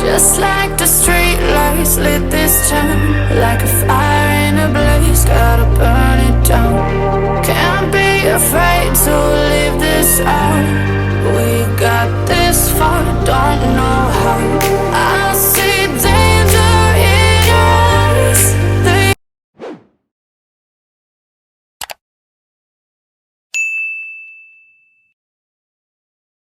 Just like the street lights lit this town, like a fire in a blaze, gotta burn it down. Can't be afraid to leave this out. We got this far, don't know how. I see danger in your eyes.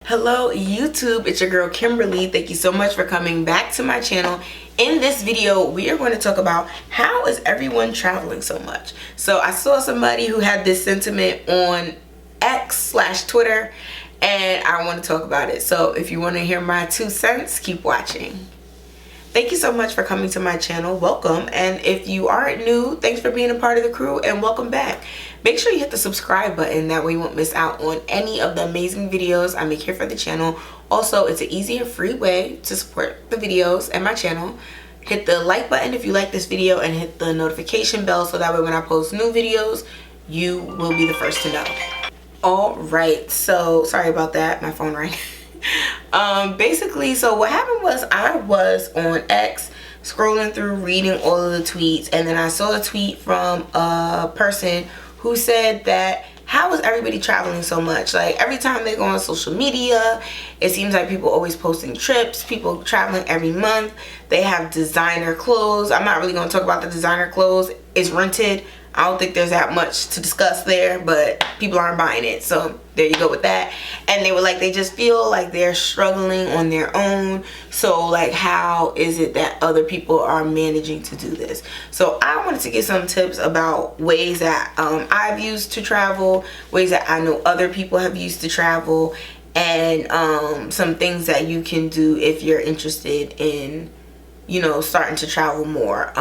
Hello YouTube, it's your girl Kimberly. Thank you so much for coming back to my channel. In this video, we are going to talk about how is everyone traveling so much. So I saw somebody who had this sentiment on X/Twitter and I want to talk about it. So if you want to hear my 2 cents, keep watching. Thank you so much for coming to my channel. Welcome. And if you aren't new, thanks for being a part of the crew and welcome back. Make sure you hit the subscribe button, that way you won't miss out on any of the amazing videos I make here for the channel. Also, it's an easy and free way to support the videos and my channel. Hit the like button if you like this video and hit the notification bell so that way when I post new videos, you will be the first to know. Alright, so sorry about that, my phone rang. Basically, so what happened was I was on X scrolling through reading all of the tweets, and then I saw a tweet from a person who said that how is everybody traveling so much? Like every time they go on social media, it seems like people always posting trips, people traveling every month. They have designer clothes. I'm not really going to talk about the designer clothes. It's rented. I don't think there's that much to discuss there, but people aren't buying it. So there you go with that. And they were like, they just feel like they're struggling on their own. So like, how is it that other people are managing to do this? So I wanted to get some tips about ways that I've used to travel, ways that I know other people have used to travel, and some things that you can do if you're interested in, you know, starting to travel more.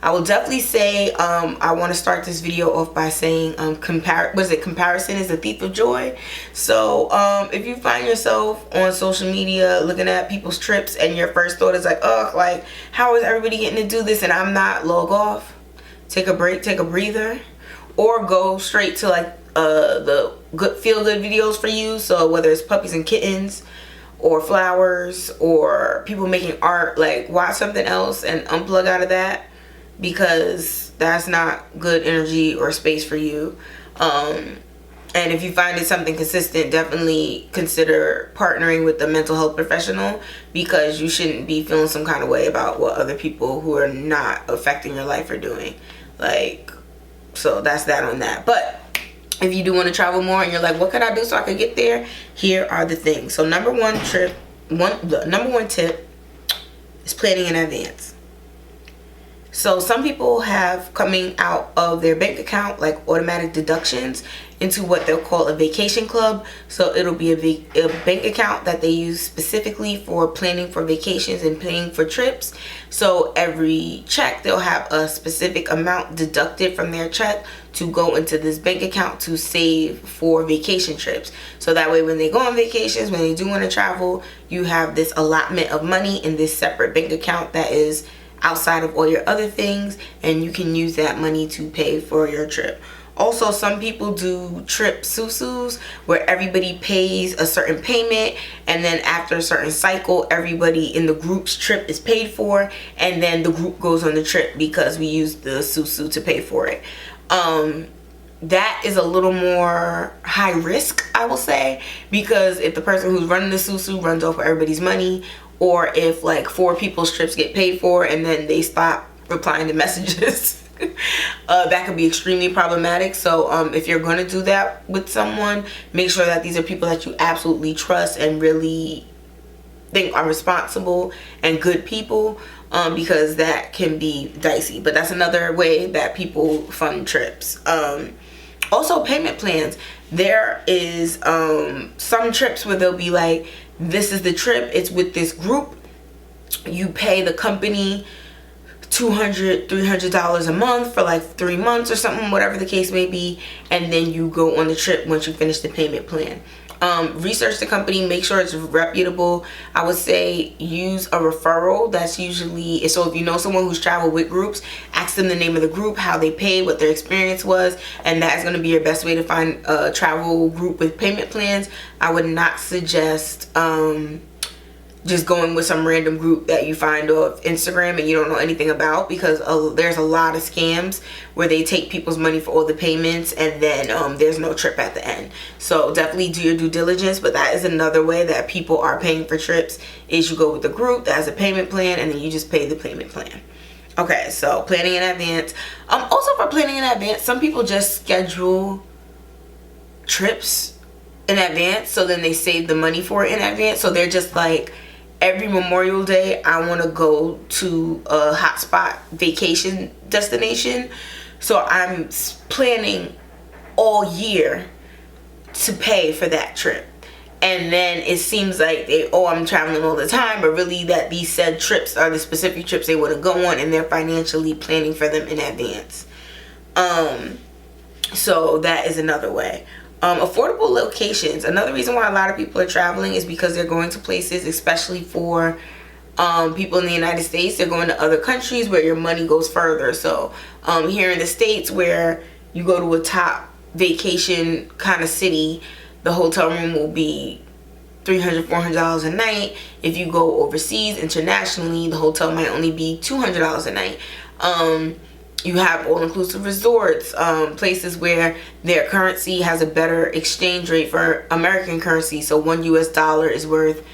I will definitely say I want to start this video off by saying comparison is the thief of joy. So if you find yourself on social media looking at people's trips and your first thought is like, oh, like how is everybody getting to do this and I'm not, log off, take a break, take a breather, or go straight to like the good feel-good videos for you. So whether it's puppies and kittens or flowers or people making art, like watch something else and unplug out of that, because that's not good energy or space for you. And if you find it something consistent, definitely consider partnering with a mental health professional, because you shouldn't be feeling some kind of way about what other people who are not affecting your life are doing. Like, so that's that on that. But if you do want to travel more and you're like, what could I do so I could get there? Here are the things. So number one tip is planning in advance. So some people have coming out of their bank account like automatic deductions into what they'll call a vacation club. So it'll be a bank account that they use specifically for planning for vacations and planning for trips. So every check, they'll have a specific amount deducted from their check to go into this bank account to save for vacation trips. So that way when they go on vacations, when they do want to travel, you have this allotment of money in this separate bank account that is outside of all your other things, and you can use that money to pay for your trip. Also, some people do trip susus, where everybody pays a certain payment, and then after a certain cycle, everybody in the group's trip is paid for, and then the group goes on the trip because we used the susu to pay for it. That is a little more high risk, I will say, because if the person who's running the susu runs off everybody's money, or if like 4 people's trips get paid for and then they stop replying to messages, that could be extremely problematic. So if you're going to do that with someone, make sure that these are people that you absolutely trust and really think are responsible and good people, because that can be dicey. But that's another way that people fund trips. Also, payment plans. There is some trips where they'll be like, this is the trip, it's with this group, you pay the company $200, $300 a month for like 3 months or something, whatever the case may be, and then you go on the trip once you finish the payment plan. Research the company, make sure it's reputable. I would say use a referral. That's usually, so if you know someone who's traveled with groups, ask them the name of the group, how they paid, what their experience was, and that's going to be your best way to find a travel group with payment plans. I would not suggest just going with some random group that you find off Instagram and you don't know anything about, because there's a lot of scams where they take people's money for all the payments and then there's no trip at the end. So definitely do your due diligence. But that is another way that people are paying for trips, is you go with a group that has a payment plan and then you just pay the payment plan. Okay, so planning in advance. Also, for planning in advance, some people just schedule trips in advance, so then they save the money for it in advance. So they're just like, every Memorial Day I want to go to a hotspot vacation destination, so I'm planning all year to pay for that trip. And then it seems like I'm traveling all the time, but really that these said trips are the specific trips they want to go on, and they're financially planning for them in advance. So that is another way. Affordable locations. Another reason why a lot of people are traveling is because they're going to places, especially for people in the United States, they're going to other countries where your money goes further. So here in the States, where you go to a top vacation kind of city, the hotel room will be $300, $400 a night. If you go overseas, internationally, the hotel might only be $200 a night. You have all-inclusive resorts, places where their currency has a better exchange rate for American currency. So $1 US is worth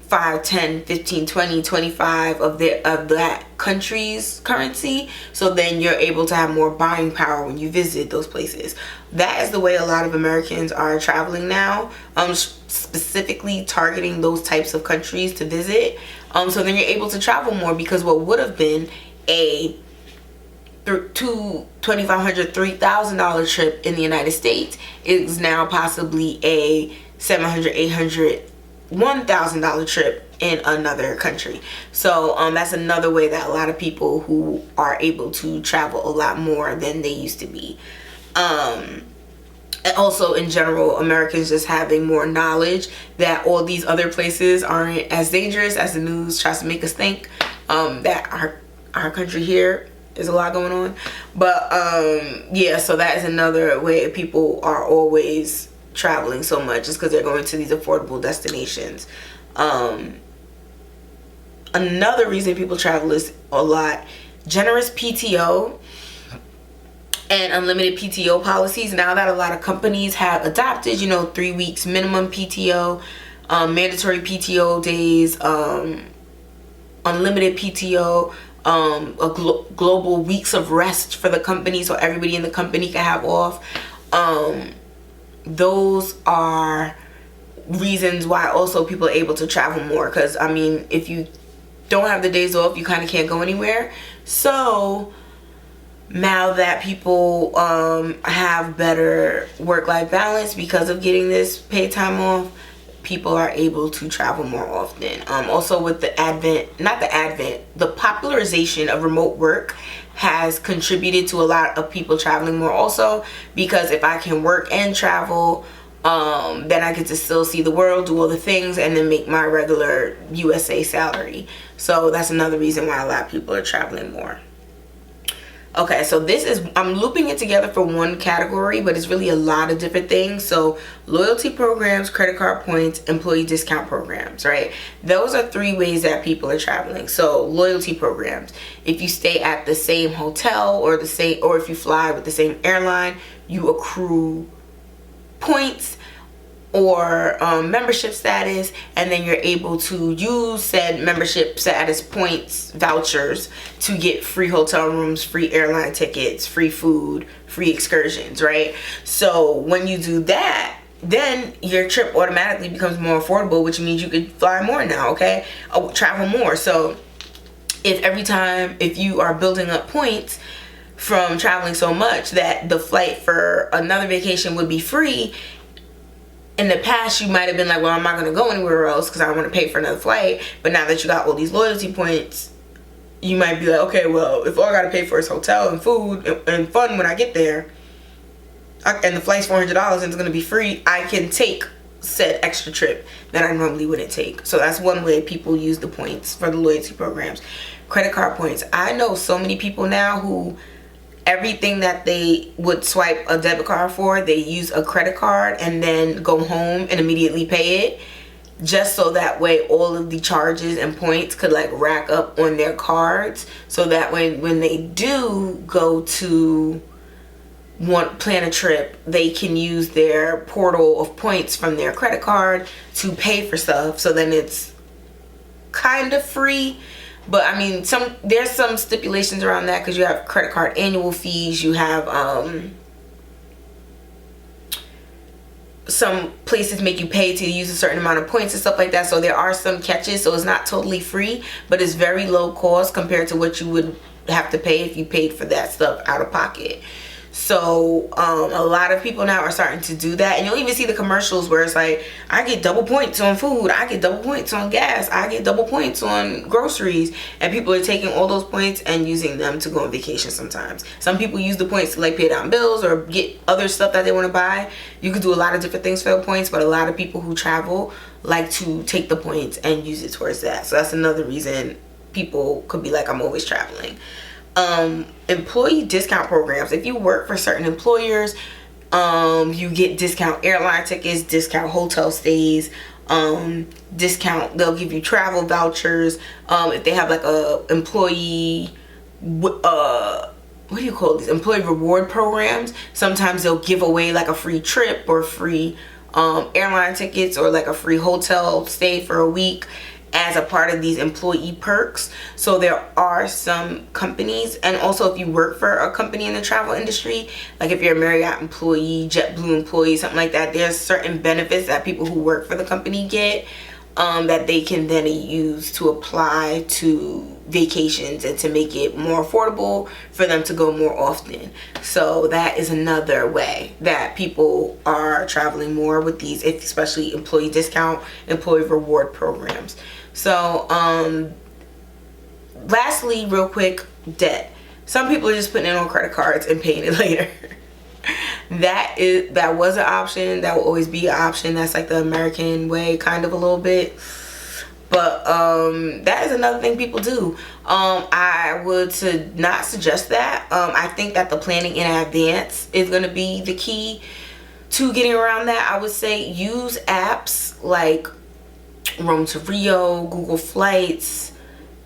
5, 10, 15, 20, 25 of that country's currency. So then you're able to have more buying power when you visit those places. That is the way a lot of Americans are traveling now, specifically targeting those types of countries to visit. So then you're able to travel more, because what would have been a $2,500, $3,000 trip in the United States is now possibly a $700, $800, $1,000 trip in another country. So that's another way that a lot of people who are able to travel a lot more than they used to be. And also in general, Americans just having more knowledge that all these other places aren't as dangerous as the news tries to make us think. That our country here is a lot going on. But yeah, so that is another way people are always traveling so much, is because they're going to these affordable destinations. Another reason people travel is a lot generous PTO and unlimited PTO policies. Now that a lot of companies have adopted, 3 weeks minimum PTO, mandatory PTO days, unlimited PTO, global weeks of rest for the company, so everybody in the company can have off. Those are reasons why also people are able to travel more, because I mean, if you don't have the days off, you kind of can't go anywhere. So now that people have better work-life balance because of getting this paid time off, people are able to travel more often. Also with the the popularization of remote work has contributed to a lot of people traveling more also, because if I can work and travel, then I get to still see the world, do all the things, and then make my regular USA salary. So that's another reason why a lot of people are traveling more. Okay, so I'm looping it together for one category, but it's really a lot of different things. So loyalty programs, credit card points, employee discount programs, right? Those are 3 ways that people are traveling. So loyalty programs, if you stay at the same hotel or if you fly with the same airline, you accrue points or membership status, and then you're able to use said membership status points vouchers to get free hotel rooms, free airline tickets, free food, free excursions, right? So when you do that, then your trip automatically becomes more affordable, which means you could fly more now, okay? Travel more. So if you are building up points from traveling so much that the flight for another vacation would be free, in the past you might have been like, well, I'm not going to go anywhere else because I don't want to pay for another flight. But now that you got all these loyalty points, you might be like, okay, well, if all I got to pay for is hotel and food and fun when I get there, and the flight's $400 and it's going to be free, I can take said extra trip that I normally wouldn't take. So that's one way people use the points for the loyalty programs. Credit card points. I know so many people now who everything that they would swipe a debit card for, they use a credit card and then go home and immediately pay it. just so that way all of the charges and points could like rack up on their cards, so that when they do go to plan a trip, they can use their portal of points from their credit card to pay for stuff. So then it's kind of free. But I mean, there's some stipulations around that, because you have credit card annual fees, you have some places make you pay to use a certain amount of points and stuff like that. So there are some catches. So it's not totally free, but it's very low cost compared to what you would have to pay if you paid for that stuff out of pocket. So a lot of people now are starting to do that, and you'll even see the commercials where it's like, I get double points on food, I get double points on gas, I get double points on groceries, and people are taking all those points and using them to go on vacation. Sometimes some people use the points to like pay down bills or get other stuff that they want to buy. You could do a lot of different things for the points, but a lot of people who travel like to take the points and use it towards that. So that's another reason people could be like, I'm always traveling. Employee discount programs. If you work for certain employers, you get discount airline tickets, discount hotel stays, discount, they'll give you travel vouchers. If they have like a employee what do you call these, employee reward programs, sometimes they'll give away like a free trip or free airline tickets or like a free hotel stay for a week as a part of these employee perks. So there are some companies, and also if you work for a company in the travel industry, like if you're a Marriott employee, JetBlue employee, something like that, there's certain benefits that people who work for the company get that they can then use to apply to vacations and to make it more affordable for them to go more often. So that is another way that people are traveling more with these, especially employee discount, employee reward programs. So lastly, real quick, debt. Some people are just putting it on credit cards and paying it later. That was an option. That will always be an option. That's like the American way, kind of, a little bit. But that is another thing people do. I would not suggest that. I think that the planning in advance is going to be the key to getting around that. I would say use apps like Rome to Rio, Google Flights,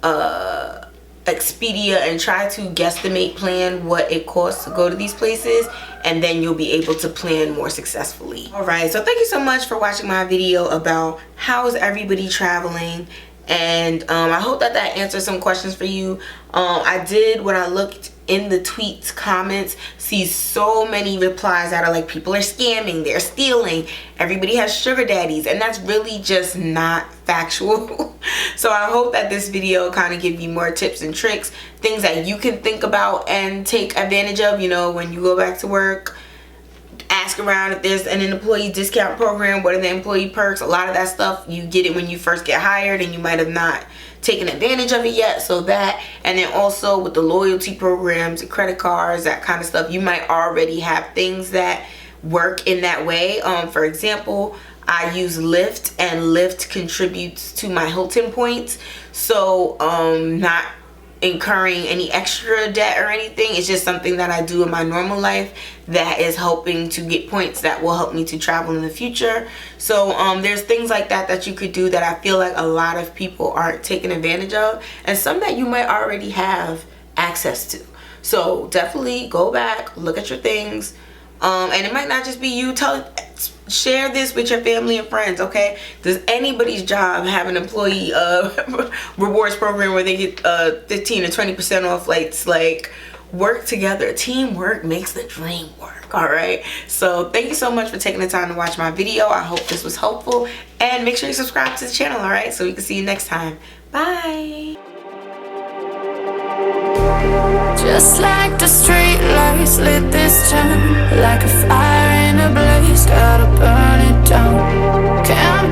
Expedia, and try to guesstimate plan what it costs to go to these places, and then you'll be able to plan more successfully. All right, so thank you so much for watching my video about how is everybody traveling, and I hope that answers some questions for you. I did, when I looked in the tweets comments, see so many replies that are like, people are scamming, they're stealing, everybody has sugar daddies, and that's really just not factual. So I hope that this video kind of give you more tips and tricks, things that you can think about and take advantage of, you know, when you go back to work. Ask around if there's an employee discount program, what are the employee perks. A lot of that stuff, you get it when you first get hired, and you might have not taken advantage of it yet. So that, and then also with the loyalty programs, the credit cards, that kind of stuff, you might already have things that work in that way. For example, I use Lyft, and Lyft contributes to my Hilton points, so not incurring any extra debt or anything. It's just something that I do in my normal life that is helping to get points that will help me to travel in the future. So there's things like that you could do that I feel like a lot of people aren't taking advantage of, and some that you might already have access to. So definitely go back, look at your things, and it might not just be you. Share this with your family and friends, okay? Does anybody's job have an employee rewards program where they get 15 or 20% off flights? Like, work together. Teamwork makes the dream work, all right? So thank you so much for taking the time to watch my video. I hope this was helpful, and make sure you subscribe to the channel, all right? So we can see you next time. Bye. Just like the street lights lit this town, like a fire